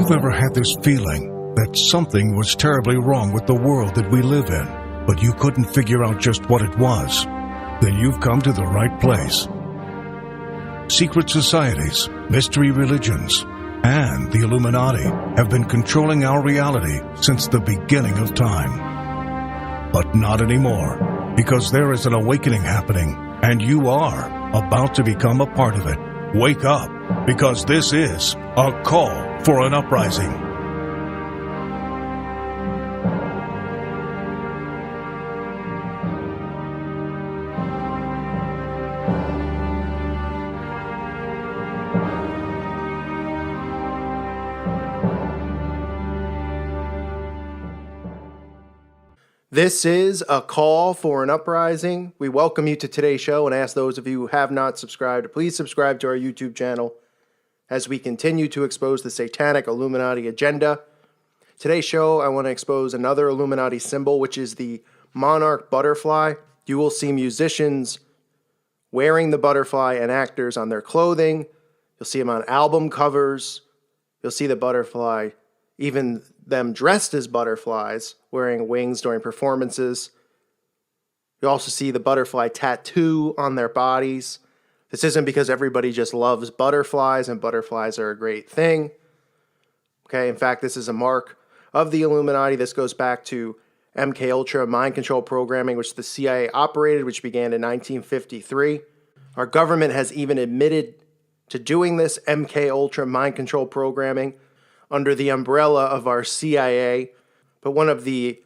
you've ever had this feeling that something was terribly wrong with the world that we live in, but you couldn't figure out just what it was, then you've come to the right place. Secret societies, mystery religions, and the Illuminati have been controlling our reality since the beginning of time. But not anymore, because there is an awakening happening, and you are about to become a part of it. Wake up, because this is a call for an uprising. This is a call for an uprising. We welcome you to today's show and ask those of you who have not subscribed to please subscribe to our YouTube channel as we continue to expose the satanic Illuminati agenda. Today's show, I want to expose another Illuminati symbol, which is the Monarch Butterfly. You will see musicians wearing the butterfly and actors on their clothing. You'll see them on album covers. You'll see the butterfly, even them dressed as butterflies, wearing wings during performances. You also see the butterfly tattoo on their bodies. This isn't because everybody just loves butterflies and butterflies are a great thing. Okay, in fact, this is a mark of the Illuminati. This goes back to MK Ultra mind control programming, which the CIA operated, which began in 1953. Our government has even admitted to doing this MK Ultra mind control programming under the umbrella of our CIA. But one of the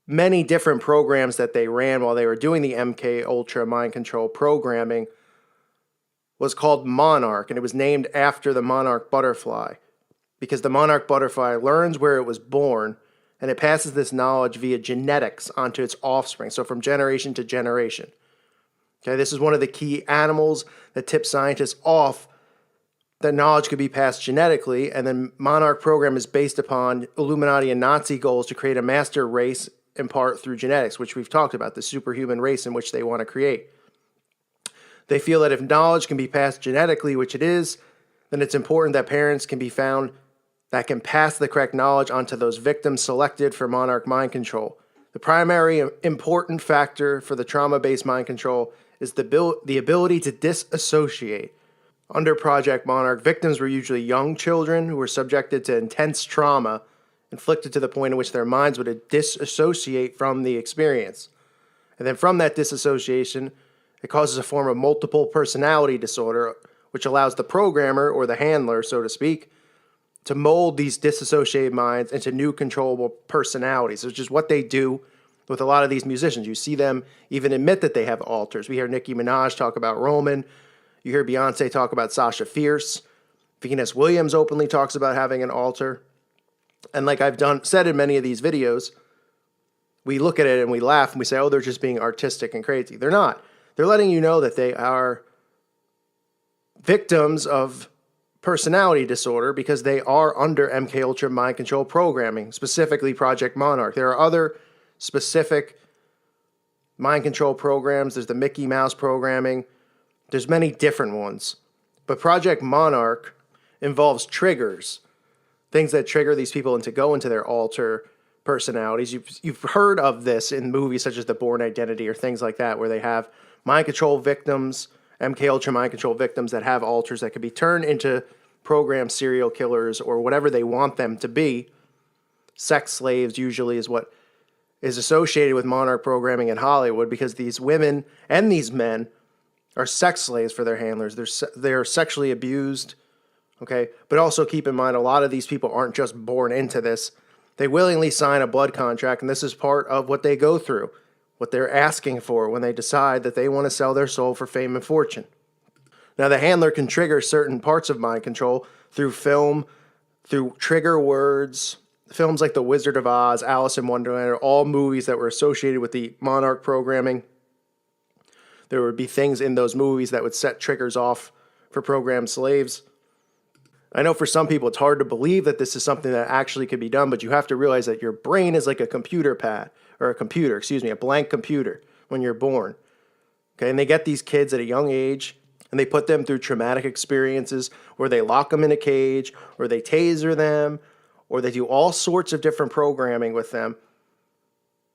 many different programs that they ran while they were doing the MK Ultra mind control programming was called Monarch, and it was named after the Monarch Butterfly because the Monarch Butterfly learns where it was born and it passes this knowledge via genetics onto its offspring, so from generation to generation. Okay, this is one of the key animals that tips scientists off that knowledge could be passed genetically, and then Monarch program is based upon Illuminati and Nazi goals to create a master race in part through genetics, which we've talked about, the superhuman race in which they want to create. They feel that if knowledge can be passed genetically, which it is, then it's important that parents can be found that can pass the correct knowledge onto those victims selected for Monarch mind control. The primary important factor for the trauma-based mind control is the ability to disassociate. Under Project Monarch, victims were usually young children who were subjected to intense trauma, inflicted to the point in which their minds would disassociate from the experience. And then from that disassociation, it causes a form of multiple personality disorder, which allows the programmer, or the handler, so to speak, to mold these disassociated minds into new controllable personalities, which is what they do with a lot of these musicians. You see them even admit that they have alters. We hear Nicki Minaj talk about Roman. You hear Beyonce talk about Sasha Fierce. Venus Williams openly talks about having an alter. And like I've said in many of these videos, we look at it and we laugh and we say, oh, they're just being artistic and crazy. They're not. They're letting you know that they are victims of personality disorder because they are under MK Ultra mind control programming, specifically Project Monarch. There are other specific mind control programs. There's the Mickey Mouse programming. There's many different ones. But Project Monarch involves triggers, things that trigger these people to go into their alter personalities. You've heard of this in movies such as The Bourne Identity or things like that, where they have mind control victims, MK Ultra mind control victims that have alters that could be turned into program serial killers or whatever they want them to be. Sex slaves usually is what is associated with Monarch programming in Hollywood, because these women and these men are sex slaves for their handlers. They're sexually abused, okay? But also keep in mind, a lot of these people aren't just born into this. They willingly sign a blood contract, and this is part of what they go through, what they're asking for when they decide that they want to sell their soul for fame and fortune. Now, the handler can trigger certain parts of mind control through film, through trigger words. Films like The Wizard of Oz, Alice in Wonderland are all movies that were associated with the Monarch programming. There would be things in those movies that would set triggers off for programmed slaves. I know for some people it's hard to believe that this is something that actually could be done, but you have to realize that your brain is like a blank computer when you're born. Okay, and they get these kids at a young age and they put them through traumatic experiences where they lock them in a cage, or they taser them, or they do all sorts of different programming with them,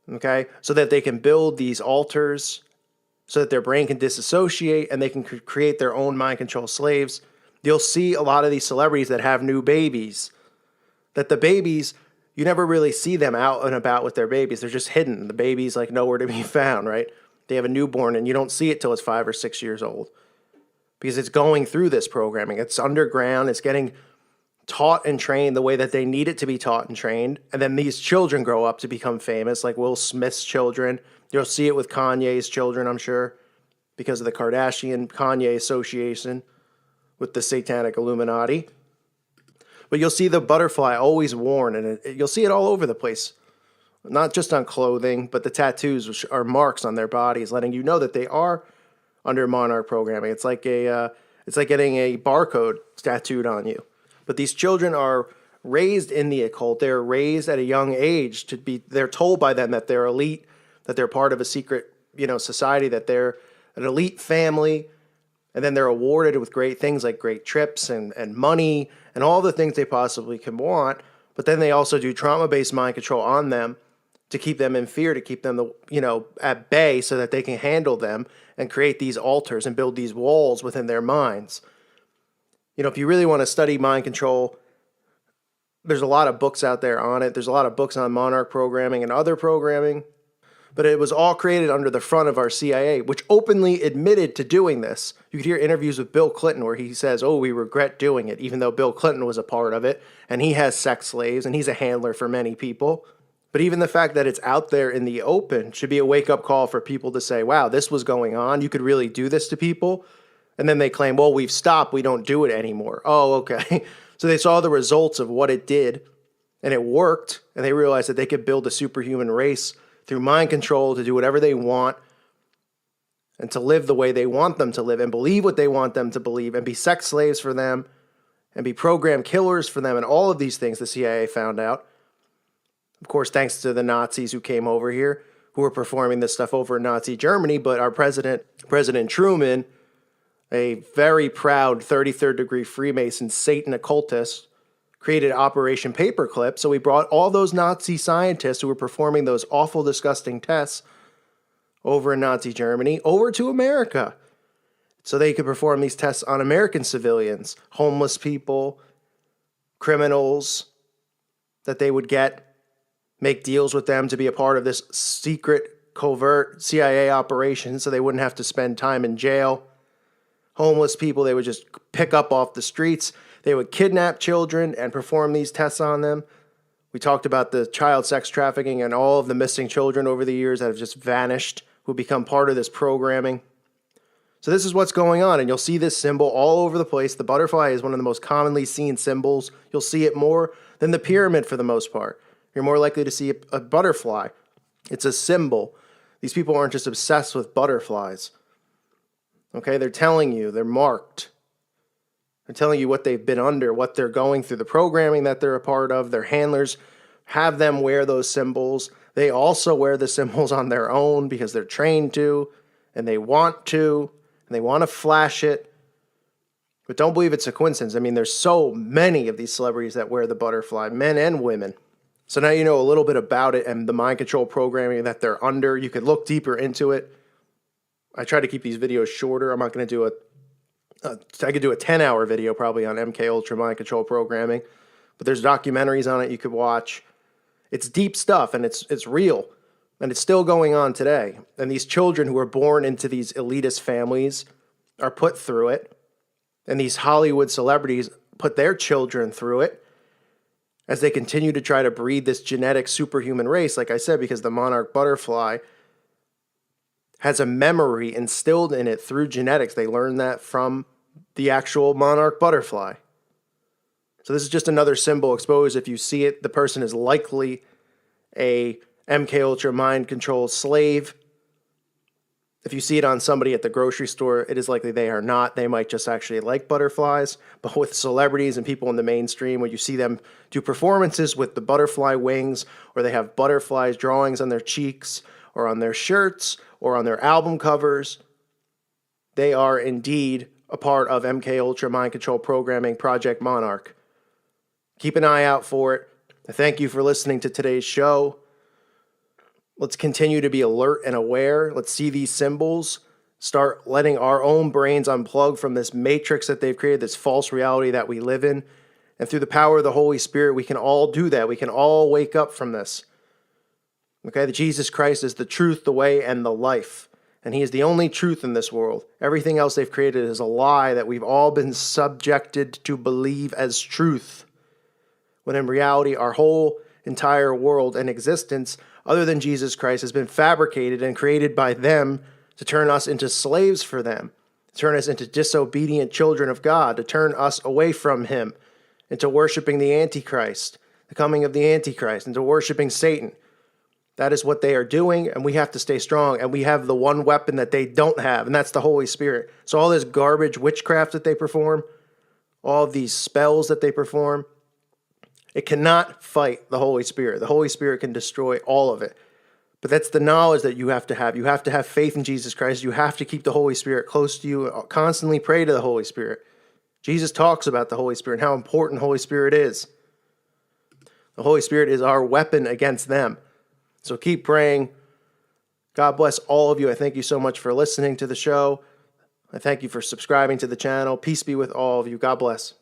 okay, so that they can build these altars so that their brain can disassociate and they can create their own mind control slaves. You'll see a lot of these celebrities that have new babies, that the babies, you never really see them out and about with their babies. They're just hidden. The baby's like nowhere to be found, right? They have a newborn and you don't see it till it's 5 or 6 years old because it's going through this programming. It's underground. It's getting taught and trained the way that they need it to be taught and trained. And then these children grow up to become famous, like Will Smith's children. You'll see it with Kanye's children, I'm sure, because of the Kardashian-Kanye association with the satanic Illuminati. But you'll see the butterfly always worn, and you'll see it all over the place. Not just on clothing, but the tattoos, which are marks on their bodies, letting you know that they are under Monarch programming. It's like getting a barcode tattooed on you. But these children are raised in the occult. They're raised at a young age to be. They're told by them that they're elite, that they're part of a secret, society, that they're an elite family. And then they're awarded with great things like great trips and money and all the things they possibly can want. But then they also do trauma-based mind control on them to keep them in fear, to keep them, at bay so that they can handle them and create these altars and build these walls within their minds. If you really want to study mind control, there's a lot of books out there on it. There's a lot of books on Monarch programming and other programming. But it was all created under the front of our CIA, which openly admitted to doing this. You could hear interviews with Bill Clinton where he says, we regret doing it, even though Bill Clinton was a part of it, and he has sex slaves, and he's a handler for many people. But even the fact that it's out there in the open should be a wake-up call for people to say, wow, this was going on. You could really do this to people. And then they claim, well, we've stopped. We don't do it anymore. Oh, okay. So they saw the results of what it did, and it worked, and they realized that they could build a superhuman race through mind control to do whatever they want and to live the way they want them to live and believe what they want them to believe and be sex slaves for them and be program killers for them and all of these things the CIA found out. Of course, thanks to the Nazis who came over here, who were performing this stuff over in Nazi Germany, but our President Truman, a very proud 33rd degree Freemason Satan occultist, created Operation Paperclip. So we brought all those Nazi scientists who were performing those awful, disgusting tests over in Nazi Germany over to America so they could perform these tests on American civilians, homeless people, criminals, that they would make deals with them to be a part of this secret, covert CIA operation so they wouldn't have to spend time in jail. Homeless people, they would just pick up off the streets. They would kidnap children and perform these tests on them. We talked about the child sex trafficking and all of the missing children over the years that have just vanished, who become part of this programming. So this is what's going on, and you'll see this symbol all over the place. The butterfly is one of the most commonly seen symbols. You'll see it more than the pyramid for the most part. You're more likely to see a butterfly. It's a symbol. These people aren't just obsessed with butterflies. Okay, they're telling you, they're marked. They're telling you what they've been under, what they're going through, the programming that they're a part of. Their handlers have them wear those symbols. They also wear the symbols on their own because they're trained to, and they want to, and they want to flash it. But don't believe it's a coincidence. I mean, there's so many of these celebrities that wear the butterfly, men and women. So now you know a little bit about it and the mind control programming that they're under. You could look deeper into it. I try to keep these videos shorter. I'm not going to do I could do a 10-hour video probably on MK Ultra mind control programming, but there's documentaries on it you could watch. It's deep stuff, and it's real, and it's still going on today. And these children who are born into these elitist families are put through it, and these Hollywood celebrities put their children through it as they continue to try to breed this genetic superhuman race, like I said, because the Monarch Butterfly has a memory instilled in it through genetics. They learned that from the actual Monarch Butterfly. So this is just another symbol exposed. If you see it, the person is likely a MK Ultra mind control slave. If you see it on somebody at the grocery store, it is likely they are not. They might just actually like butterflies. But with celebrities and people in the mainstream, when you see them do performances with the butterfly wings, or they have butterflies drawings on their cheeks, or on their shirts, or on their album covers, they are indeed a part of MK Ultra Mind Control Programming Project Monarch. Keep an eye out for it. I thank you for listening to today's show. Let's continue to be alert and aware. Let's see these symbols. Start letting our own brains unplug from this matrix that they've created, this false reality that we live in. And through the power of the Holy Spirit, we can all do that. We can all wake up from this. Okay, that Jesus Christ is the truth, the way, and the life. And he is the only truth in this world. Everything else they've created is a lie that we've all been subjected to believe as truth. When in reality, our whole entire world and existence, other than Jesus Christ, has been fabricated and created by them to turn us into slaves for them, to turn us into disobedient children of God, to turn us away from him, into worshiping the Antichrist, the coming of the Antichrist, into worshiping Satan. That is what they are doing, and we have to stay strong. And we have the one weapon that they don't have, and that's the Holy Spirit. So all this garbage witchcraft that they perform, all of these spells that they perform, it cannot fight the Holy Spirit. The Holy Spirit can destroy all of it. But that's the knowledge that you have to have. You have to have faith in Jesus Christ. You have to keep the Holy Spirit close to you. Constantly pray to the Holy Spirit. Jesus talks about the Holy Spirit and how important the Holy Spirit is. The Holy Spirit is our weapon against them. So keep praying. God bless all of you. I thank you so much for listening to the show. I thank you for subscribing to the channel. Peace be with all of you. God bless.